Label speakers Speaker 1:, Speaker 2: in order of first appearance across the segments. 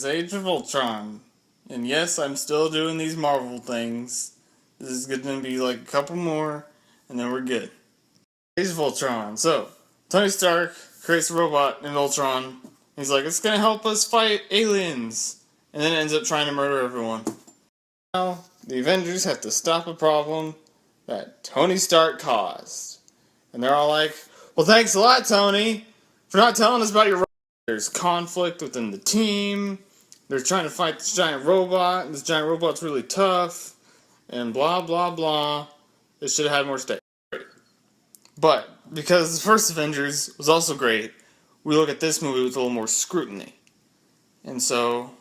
Speaker 1: is Age of Ultron. And yes, I'm still doing these Marvel things. This is going to be like a couple more, and then we're good. Age of Ultron. So, Tony Stark creates a robot named Ultron. He's like, it's going to help us fight aliens. And then ends up trying to murder everyone. Now, the Avengers have to stop a problem that Tony Stark caused. And they're all like, well, thanks a lot, Tony, for not telling us about your robot. There's conflict within the team. They're trying to fight this giant robot, and this giant robot's really tough, and blah, blah, blah. They should have had more stake. But, because the first Avengers was also great, we look at this movie with a little more scrutiny. And so,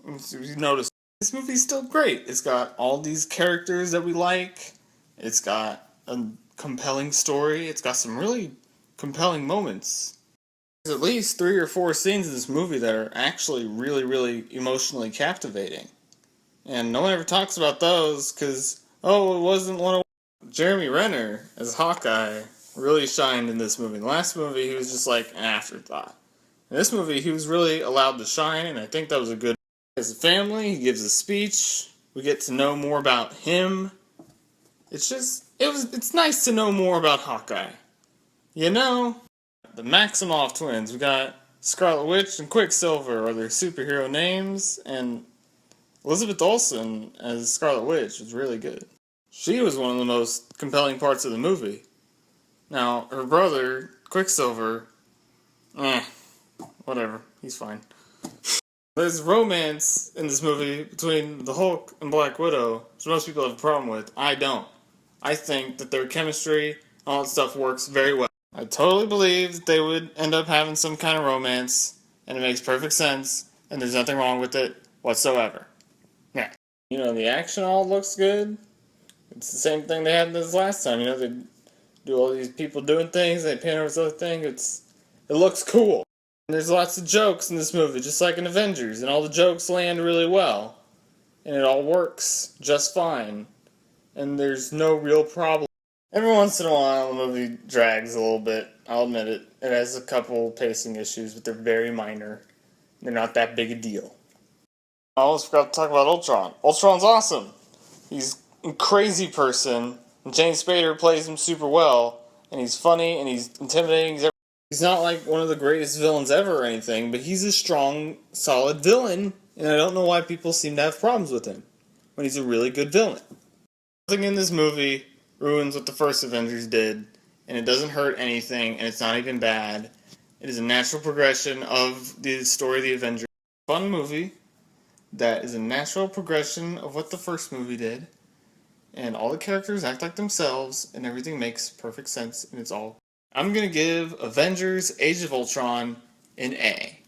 Speaker 1: you notice, this movie's still great. It's got all these characters that we like. It's got a compelling story. It's got some really compelling moments. There's at least 3 or 4 scenes in this movie that are actually really, really emotionally captivating. And no one ever talks about those because, it wasn't one of... Jeremy Renner as Hawkeye really shined in this movie. In the last movie, he was just like an afterthought. In this movie, he was really allowed to shine, and I think that was a good... As a family, he gives a speech. We get to know more about him. It's nice to know more about Hawkeye. You know, the Maximoff twins. We got Scarlet Witch and Quicksilver are their superhero names, and Elizabeth Olsen as Scarlet Witch was really good. She was one of the most compelling parts of the movie. Now, her brother, Quicksilver, whatever, he's fine. There's romance in this movie between the Hulk and Black Widow, which most people have a problem with. I don't. I think that their chemistry, all that stuff works very well. I totally believe that they would end up having some kind of romance, and it makes perfect sense, and there's nothing wrong with it whatsoever. Yeah. The action all looks good. It's the same thing they had this last time. They do all these people doing things, they paint over this other thing. It looks cool. And there's lots of jokes in this movie, just like in Avengers, and all the jokes land really well. And it all works just fine. And there's no real problem. Every once in a while, the movie drags a little bit. I'll admit it. It has a couple pacing issues, but they're very minor. They're not that big a deal. I almost forgot to talk about Ultron. Ultron's awesome. He's a crazy person, and James Spader plays him super well, and he's funny, and he's intimidating. He's not like one of the greatest villains ever or anything, but he's a strong, solid villain, and I don't know why people seem to have problems with him, when he's a really good villain. Nothing in this movie ruins what the first Avengers did, and it doesn't hurt anything, and it's not even bad. It is a natural progression of the story of the Avengers. Fun movie that is a natural progression of what the first movie did, and all the characters act like themselves, and everything makes perfect sense, and it's all... I'm going to give Avengers Age of Ultron an A.